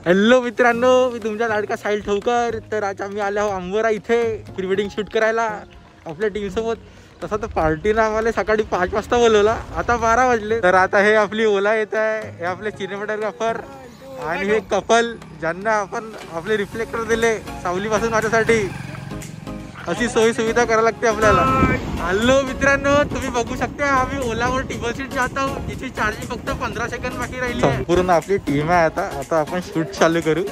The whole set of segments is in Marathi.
हॅलो मित्रांनो, मी तुमचा लाडका साहिल ठोकर. तर आज आम्ही आलो आहोत अंबोरा इथे प्री वेडिंग शूट करायला आपल्या टीमसोबत. तसं तर पार्टीनं आम्हाला सकाळी 5 वाजता बोलवला, आता 12 वाजले. तर आता हे आपली ओला येत आहे, हे आपले सिनेमॅटोग्राफर आणि हे कपल ज्यांना आपण आपले रिफ्लेक्टर दिले सावलीपासून माझ्यासाठी. अशी सोयी सुविधा करायला लागते आपल्याला. हॅलो मित्रांनो, तुम्ही बघू शकता आम्ही ओलावर टेबल सीट जात आहोत. तिची चार्जिंग फक्त 15 सेकंद बाकी राहिली आहे. पूर्ण आपली टीम आहे. आता आपण शूट चालू करू.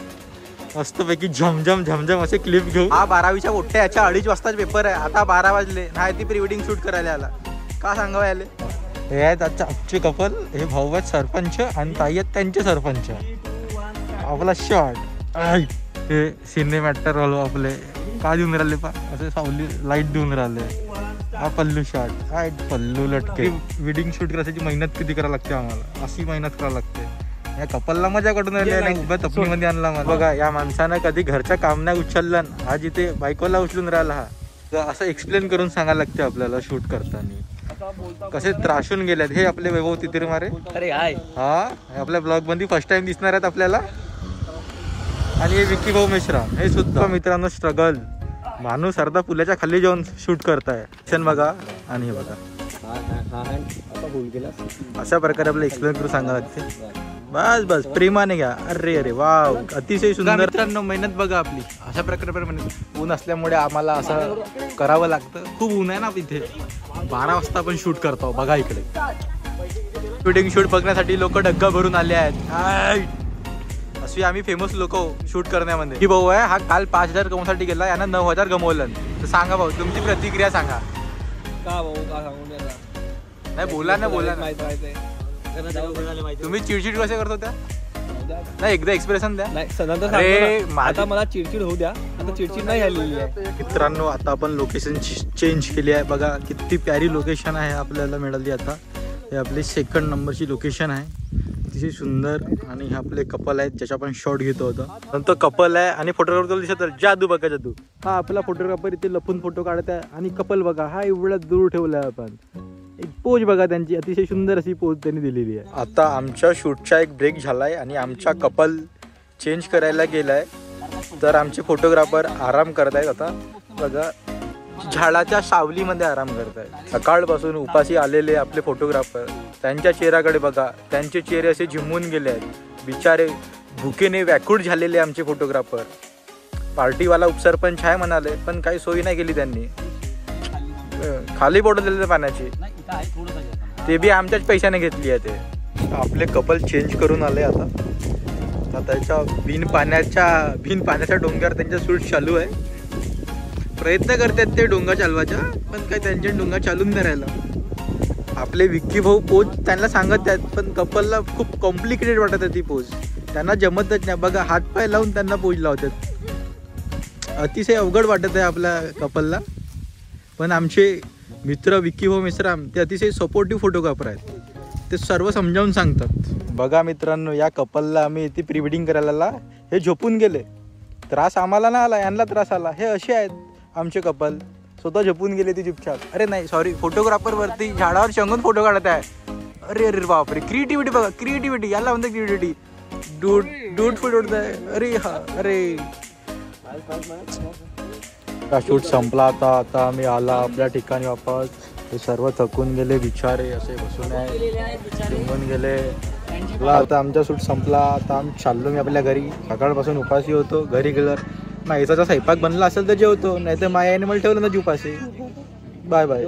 मस्तपैकी झमझम झमझम असे क्लिप घेऊ. हा 12वीच्या मोठ्या याच्या 2:30 वाजताच पेपर आहे. आता 12 वाजले नाही ती प्री वेडिंग शूट करायला आला. का सांगावं याले. हे आहेत आजचे आमचे कपल. हे भाऊ आहेत सरपंच आणि ताई आहेत त्यांचे सरपंच. आपला शॉट हे सिनेमॅटर वालो आपले का देऊन राहिले पा असे सावली लाईट देऊन राहिले. हा पल्लू शॉट, हा पल्लू लटके. वेडिंग शूट करायची मेहनत किती करायला लागते आम्हाला, अशी मेहनत करायला लागते. या कपलला मजा काढून राहिली, उभ्या तपलीमध्ये आणला मला. बघा या माणसानं कधी घरच्या काम नाही उचललं, आज इथे बायकोला उचलून राहिला. हा असं एक्सप्लेन करून सांगायला लागते आपल्याला शूट करताना. कसे त्रासून गेल्यात हे आपले वैभव तितिरमारे. अरे हाय, हा आपल्या ब्लॉग मध्ये फर्स्ट टाइम दिसणार आहेत आपल्याला. आणि हे विक्की भाऊ मिश्रा हे सुद्धा मित्रांनो स्ट्रगल. माणूस अर्धा पुलाच्या खाली जाऊन शूट करताय. क्षण बघा आणि हे बघा. अशा प्रकारे आपल्याला एक्सप्लेन करून सांगायला लागते. बस बस प्रेमाने घ्या. अरे अरे वाव, अतिशय सुंदर. मित्रांनो मेहनत बघा आपली. अशा प्रकारे मेहनत. ऊन असल्यामुळे आम्हाला असं करावं लागतं. खूप ऊन आहे ना इथे. 12 वाजता आपण शूट करतो. बघा इकडे वेडिंग शूट बघण्यासाठी लोक डग्गा भरून आले आहेत. अशी आम्ही फेमस लोक शूट करण्यामध्ये. ही भाऊ आहे, हा काल 5,000 कमवण्यासाठी गेला, यानं 9,000 गमवलं. तर सांगा भाऊ तुमची प्रतिक्रिया सांगा. का भाऊ का सांगून नाही बोला ना बोला. तुम्ही चिडचिड कसे करत होत्या नाही एकदा एक्सप्रेशन द्या. आता मला चिडचिड होऊ द्या. आता चिडचिड नाही झालेली आहे. मित्रांनो आता आपण लोकेशन चेंज केली आहे. बघा किती प्यारी लोकेशन आहे आपल्याला मिळाली. आता हे आपली 2nd नंबरची लोकेशन आहे. अतिशय सुंदर. आणि हे आपले कपल आहेत ज्याच्या आपण शॉट घेतो होता. नंतर कपल आहे आणि फोटोग्राफर दिसत जादू बघा जादू. हा आपला फोटोग्राफर इथे लपून फोटो काढत आहे. आणि कपल बघा हा एवढा दूर ठेवला आहे आपण. एक पोज बघा त्यांची, अतिशय सुंदर अशी पोज त्यांनी दिलेली आहे. आता आमच्या शूटचा एक ब्रेक झालाय आणि आमचा कपल चेंज करायला गेलाय. तर आमचे फोटोग्राफर आराम करत आहेत. आता बघा झाडाच्या सावलीमध्ये आराम करत आहेत. सकाळपासून उपाशी आलेले आपले फोटोग्राफर, त्यांच्या चेहऱ्याकडे बघा. त्यांचे चेहरे असे झिमून गेले आहेत. बिचारे भुकेने व्याकुळ झालेले आमचे फोटोग्राफर. पार्टीवाला उपसरपंच आहे म्हणाले, पण काही सोयी नाही केली त्यांनी. खाली बॉटल दिले पाण्याची, ते बी आमच्याच पैशाने घेतली आहे. ते आपले कपल चेंज करून आले. आता त्याच्या बिन पाण्याच्या डोंगर त्यांचा शूट चालू आहे. प्रयत्न करतात ते डोंगा चालवायचा, पण काय त्यांचे डोंगा चालून नाही राहिला. आपले विक्की भाऊ पोज त्यांना सांगत आहेत, पण कपलला खूप कॉम्प्लिकेटेड वाटत आहे ती पोज. त्यांना जमतच नाही. बघा हातपाय लावून त्यांना पोज लावतात. अतिशय अवघड वाटत आहे आपल्या कपलला. पण आमचे मित्र विक्की भाऊ मिश्राम ते अतिशय सपोर्टिव्ह फोटोग्राफर आहेत. ते सर्व समजावून सांगतात. बघा मित्रांनो या कपलला आम्ही इथे प्री वेडिंग करायला आला. हे झोपून गेले. त्रास आम्हाला नाही आला, यांना त्रास आला. हे असे आहेत आमचे कपल. स्वतः झोपून गेले ती चुपचाप. अरे नाही सॉरी, फोटोग्राफर वरती झाडावर शंगून फोटो काढत आहे. अरे अरे बापरे, क्रिएटिव्हिटी बघा. क्रिएटिव्हिटी याला म्हणतात क्रिएटिव्हिटी. डूड फुट उडत आहे. अरे हा अरे शूट संपला. आता आम्ही आला आपल्या ठिकाणी वापस. हे सर्व थकून गेले बिचारे, असे बसून आहे गेले. आता आमचा शूट संपला. आता आम्ही चाललो मी आपल्या घरी. सकाळपासून उपाशी होतो. घरी गेलं माईचा स्वयंपाक बनला असेल तर जेवतो, नाही तर मायाने मला ठेवलं ना उपाशी. Bye bye.